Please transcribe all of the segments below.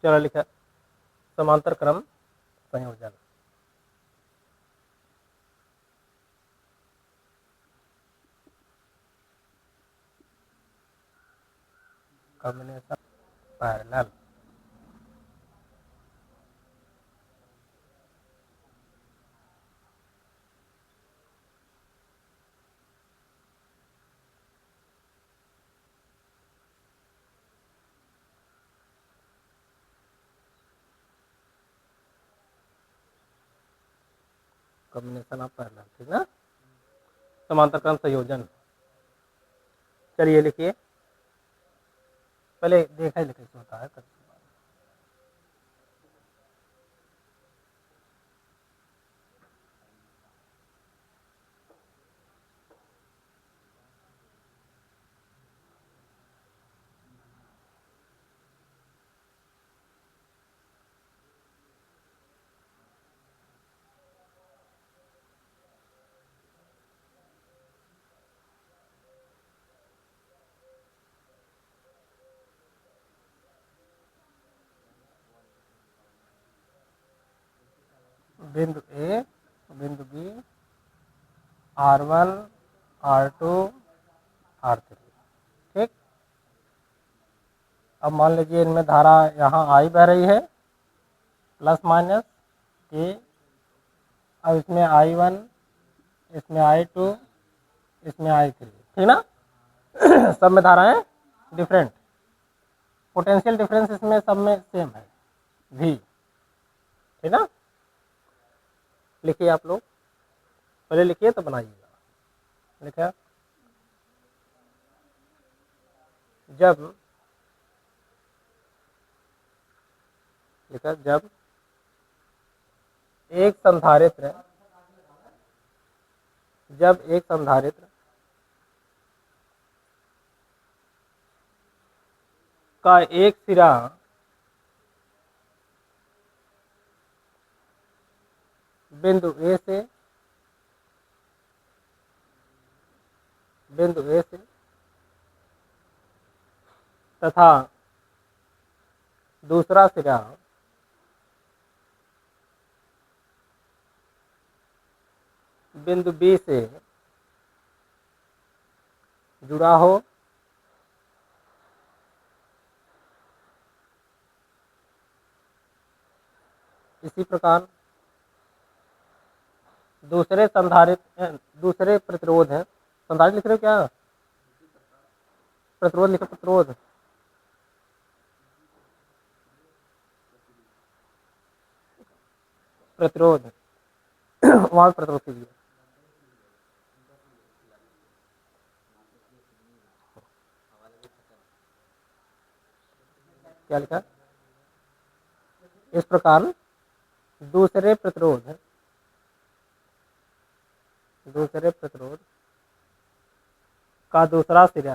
चलो लिखा समांतर क्रम संयोजन। Combination parallel. Combination of parallel, ठीक ना, समांतर क्रम संयोजन। चलिए लिखिए, पहले देखा ही लिखिए होता है तब। बिंदु ए, बिंदु बी, R1, R2, R3, ठीक। अब मान लीजिए इनमें धारा यहाँ आई बह रही है प्लस माइनस के। अब इसमें I1, इसमें I2, इसमें I3, ठीक ना। सब में धाराएं डिफरेंट, पोटेंशियल डिफरेंस इसमें सब में सेम है V, ठीक ना। लिखिए आप लोग, पहले लिखिए तो बनाइएगा। लिखा जब, लिखा जब एक संधारित्र, जब एक संधारित्र का एक सिरा बिंदु ए से, बिंदु ए से तथा दूसरा सिरा बिंदु बी से जुड़ा हो, इसी प्रकार दूसरे संधारित्र, दूसरे प्रतिरोध है, संधारित्र लिख रहे हो क्या, प्रतिरोध लिखो, प्रतिरोध, प्रतिरोध वहां प्रतिरोध कीजिए। क्या लिखा, इस प्रकार दूसरे प्रतिरोध, दूसरे प्रतिरोध का दूसरा सिरा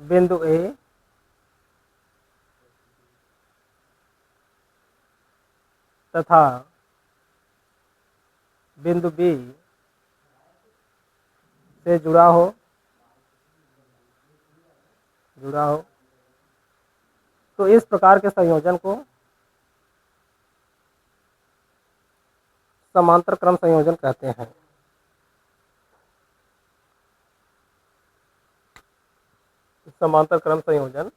बिंदु ए तथा बिंदु बी से जुड़ा हो, जुड़ा हो, तो इस प्रकार के संयोजन को समांतर क्रम संयोजन कहते हैं। समांतर क्रम संयोजन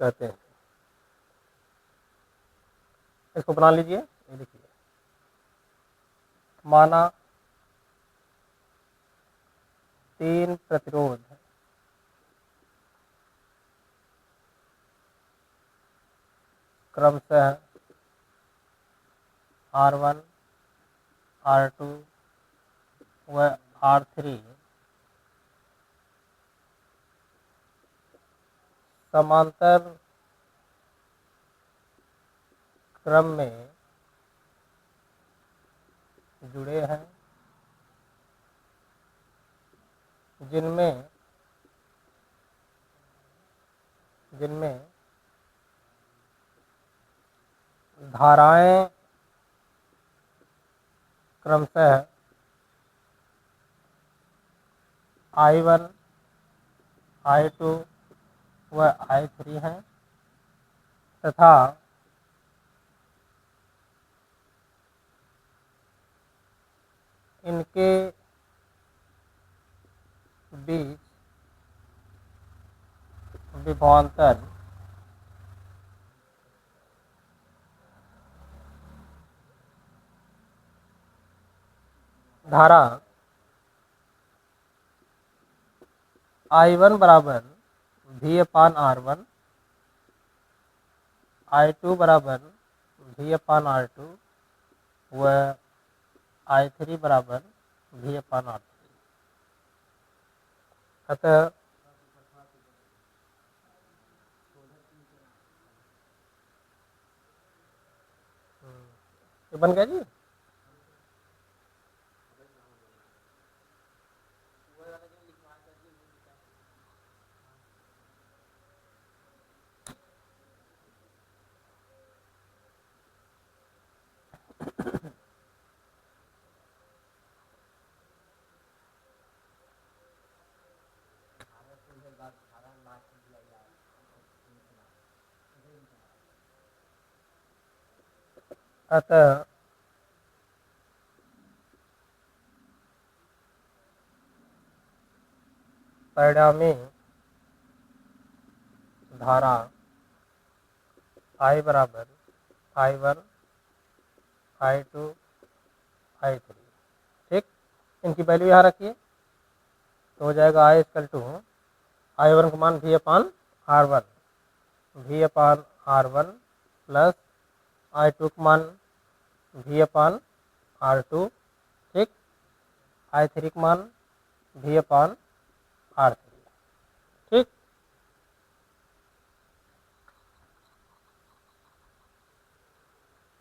कहते हैं। इसको बना लीजिए, ये लिखिए, माना 3 प्रतिरोध क्रमशः R1, R2 व R3 समांतर क्रम में जुड़े हैं, जिनमें जिनमें धाराएं क्रमशः I1, I2 वह I3 है तथा इनके बीच विभवांतर धारा I1 बराबर V/R1, I2 बराबर V/R2 व I3 बराबर V/R3। अतः ये बन गया जी। अतः परिणामी धारा I बराबर I1, I2, I3। ठीक, इनकी वैल्यू यहाँ रखिए तो हो जाएगा I इक्वल टू I1 का मान V/R1 प्लस I2 का मान V/R2। ठीक, I3 का मान V/R3। ठीक,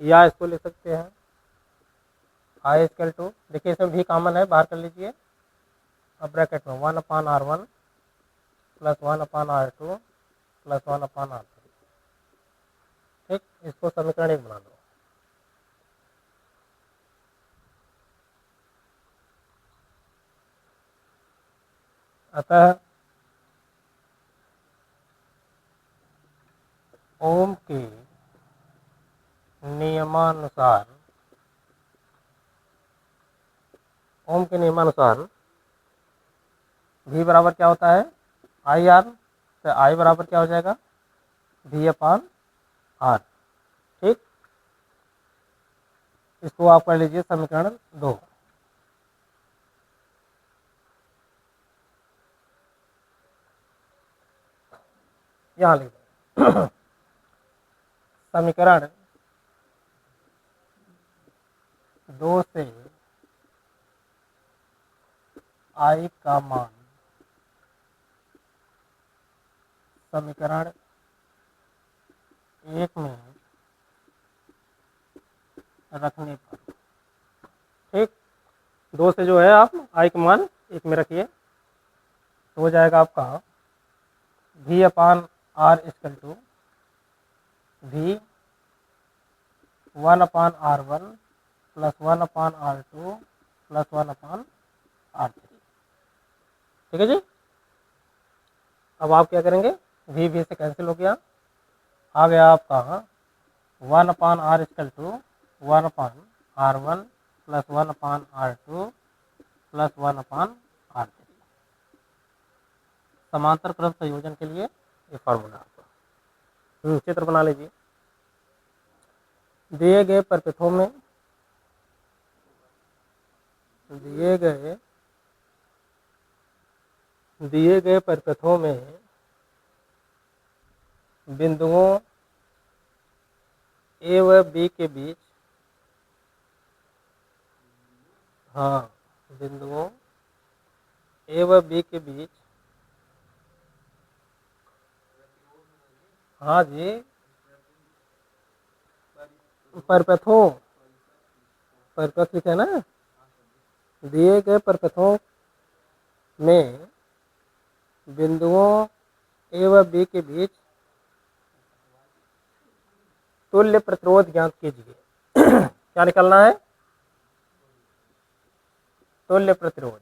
या इसको लिख सकते हैं I इक्वल टू, देखिए इसमें भी कॉमन है, बाहर कर लीजिए। अब ब्रैकेट में 1/R1 plus 1/R2 plus 1/R3। ठीक, इसको समीकरण 1 बना लो। अतः ओम के नियमानुसार V बराबर क्या होता है IR, तो I बराबर क्या हो जाएगा V/R। ठीक, इसको आप कर लीजिए समीकरण 2। यहाँ लिख दो समीकरण 2 से I का मान समीकरण 1 में रखने पर, ठीक, 2 से जो है आप I का मान 1 में रखिए तो हो जाएगा आपका V/R equal to V 1/R1 plus 1/R2 plus 1/R3। ठीक है जी। अब आप क्या करेंगे, V से कैंसिल हो गया, आ गया आपका 1/R equal to 1/R1 plus 1/R2 plus 1/R3। समांतर क्रम संयोजन के लिए ये फार्मूला आपका। चित्र बना लीजिए। दिए गए परिपथों में बिंदुओं A व B के बीच, हाँ, बिंदुओं A व B के बीच, हाँ जी, परिपथ लिखे ना, दिए गए परिपथों में बिंदुओं A व B के बीच तुल्य प्रतिरोध ज्ञात कीजिए। क्या निकालना है, तुल्य प्रतिरोध।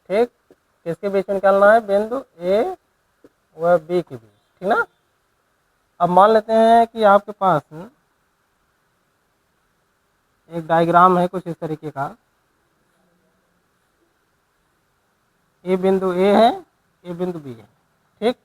ठीक, किसके बीच में निकालना है, बिंदु ए व बी के बीच, ठीक ना। अब मान लेते हैं कि आपके पास एक डायग्राम है कुछ इस तरीके का, ये बिंदु ए है, ये बिंदु बी है, ठीक।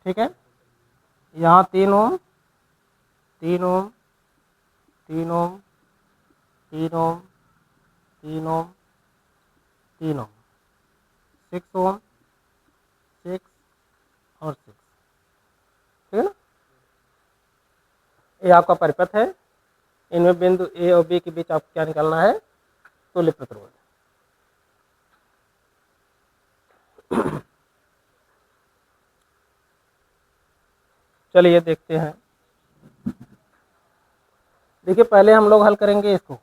ठीक है, यहाँ 3 ओम 3 ओम 3 ओम 3 ओम 3 ओम 3 ओम 6 ओम 6 और 6, ठीक है ना। ये आपका परिपथ है, इनमें बिंदु ए और बी के बीच आपको क्या निकालना है, तुल्य प्रतिरोध। चलिए देखते हैं। देखिए पहले हम लोग हल करेंगे इसको,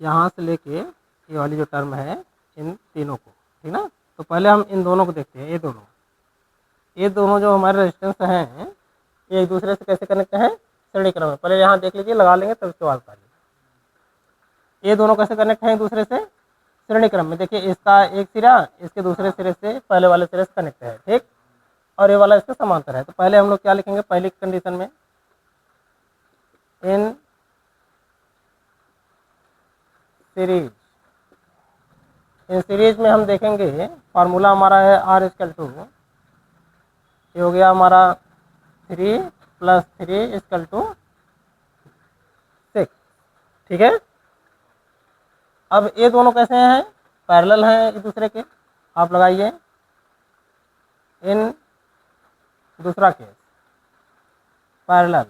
यहाँ से लेके ये वाली जो टर्म है इन तीनों को, ठीक ना। तो पहले हम इन दोनों को देखते हैं, ये दोनों जो हमारे रेजिस्टेंस हैं ये एक दूसरे से कैसे कनेक्ट हैं, श्रेणी क्रम में। पहले यहाँ देख लीजिए, लगा लेंगे तब इसके बाद बताइए। ये दोनों कैसे कनेक्ट हैं एक दूसरे से, श्रेणी क्रम में। देखिए इसका एक सिरा इसके दूसरे सिरे से पहले वाले सिरे से कनेक्ट है, ठीक, और ये वाला इसके समांतर है। तो पहले हम लोग क्या लिखेंगे, पहली कंडीशन में इन सीरीज, इन सीरीज में हम देखेंगे फार्मूला हमारा है R इक्वल टू, ये हो गया हमारा 3 + 3 इक्वल टू 6, ठीक है। अब ये दोनों कैसे हैं, पैरेलल हैं एक दूसरे के। आप लगाइए इन दूसरा केस पैरेलल,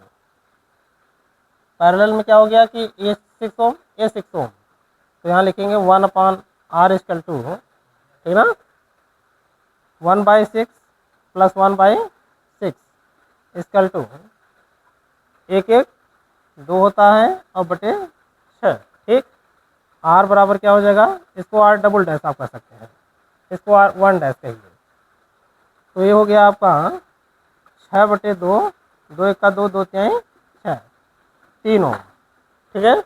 पैरेलल में क्या हो गया कि ये 6 ओम ये 6 ओम, तो यहाँ लिखेंगे 1/R इक्वल टू, ठीक ना, 1/6 + 1/6 इक्वल टू 1 2 होता है और बटे 6, ठीक। R बराबर क्या हो जाएगा, इसको R डबल डैश आप कह सकते हैं, इसको R 1 डैश कहिए। तो ये हो गया आपका 6/2, 2 1 का 2 2 3 6, 3 ओम, ठीक है।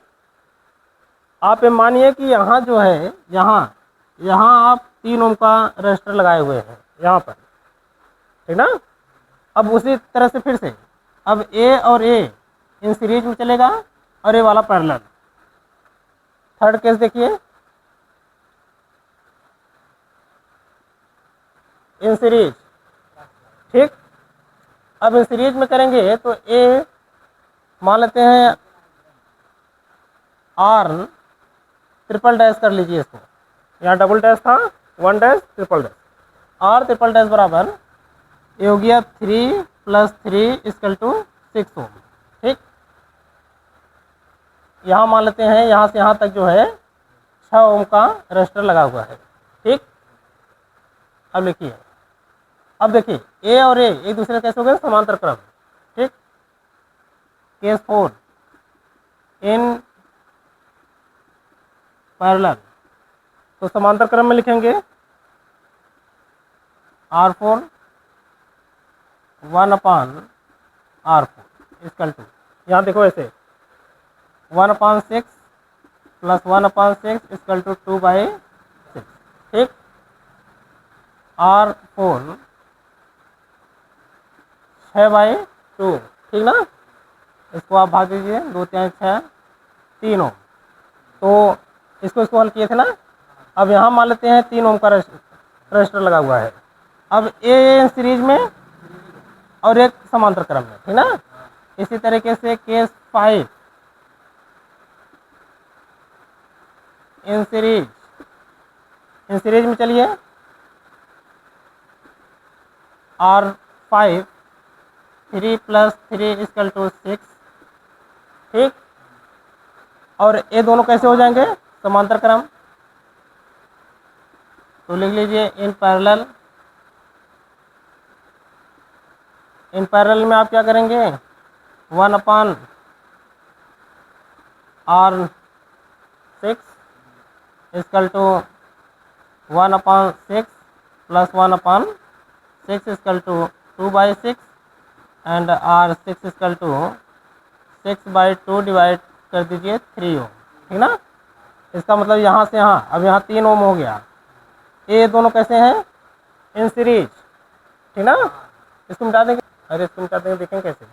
आप ये मानिए कि यहाँ जो है, यहाँ आप 3 ओम का रजिस्टर लगाए हुए हैं यहाँ पर, ठीक ना। अब उसी तरह से फिर से अब ए और ए इन सीरीज में चलेगा और ये वाला पैरेलल। थर्ड केस देखिए, इन सीरीज, ठीक। अब इन सीरीज में करेंगे तो ए मान लेते हैं R ट्रिपल डैश कर लीजिए इसको, यहाँ डबल डैश था, 1 dash triple dash, R triple dash बराबर ये हो गया 3 + 3 इक्वल टू 6 ओम, ठीक। यहाँ मान लेते हैं यहाँ से यहाँ तक जो है 6 ओम का रजिस्टर लगा हुआ है, ठीक। अब लिखिए, अब देखिए ए और ए एक दूसरे कैसे हो गए, समांतर क्रम, ठीक। केस 4 इन पैरेलल, तो समांतर क्रम में लिखेंगे R4 1/R4 इक्वल टू, यहाँ देखो ऐसे 1/6 + 1/6 इक्वल टू 2/6, ठीक। R4 6/2, ठीक ना। इसको आप भाग दीजिए, 2 3 6 3 ओम, तो इसको हल किए थे ना। अब यहाँ मान लेते हैं 3 ओम का रजिस्टर लगा हुआ है। अब ए सीरीज में और एक समांतर क्रम में, ठीक ना। इसी तरीके से केस 5 इन सीरीज में चलिए R5 3 + 3 = 6, ठीक। और ये दोनों कैसे हो जाएंगे, समांतर क्रम। तो लिख लीजिए इन पैरेलल में आप क्या करेंगे, 1/r6 = 1/6 + 1/6 = 2/6 एंड r6 = 6/2 डिवाइड कर दीजिए 3 ओम, ठीक ना। इसका मतलब यहाँ से यहाँ, अब यहाँ 3 ओम हो गया। ये दोनों कैसे हैं, इन सीरीज, ठीक ना। इसको मिटा देंगे, अरे इसको मिटा देंगे, देखेंगे कैसे।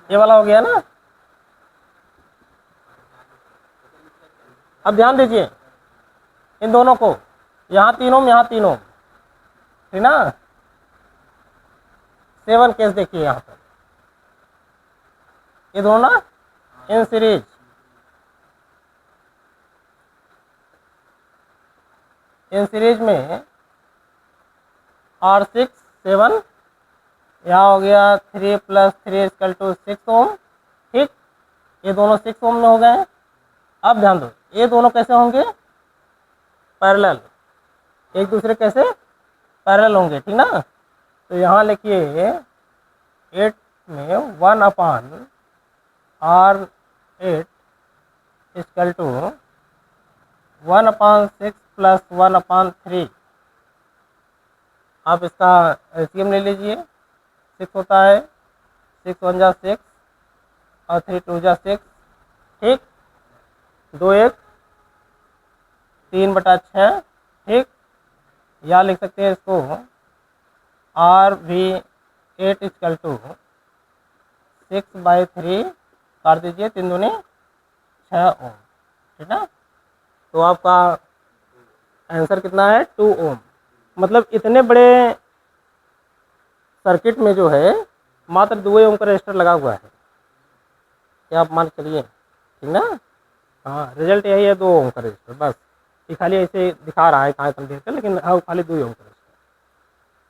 ये वाला हो गया ना। अब ध्यान दीजिए इन दोनों को, यहाँ 3 ओम, यहाँ 3 ओम, ठीक ना। 7 केस देखिए यहाँ पर, ये दोनों ना इन सीरीज, में r6 7, यहाँ हो गया 3 + 3 = 6 ओम, ठीक। ये दोनों 6 ओम में हो गए। अब ध्यान दो, ये दोनों कैसे होंगे, पैरेलल, एक दूसरे कैसे पैरेलल होंगे, ठीक ना। तो यहाँ लिखिए 8 में 1/r8 = 1/6 + 1/3। आप इसका LCM ले लीजिए, 6 होता है, 6 1 जा 6 और 3 2 जा 6, ठीक। 2 1 3/6, ठीक। या लिख सकते हैं इसको r8 = 6/3, काट दीजिए, 3 दूनी 6 ओम, ठीक ना। तो आपका आंसर कितना है, 2 ओम। मतलब इतने बड़े सर्किट में जो है मात्र 2 ओम का रजिस्टर लगा हुआ है, क्या आप मान चलिए, ठीक ना। हाँ, रिजल्ट यही है, 2 ओम का रजिस्टर, बस। ये खाली ऐसे दिखा रहा है कहाँ कंप्लीट कर, लेकिन हाँ खाली 2 ओम का।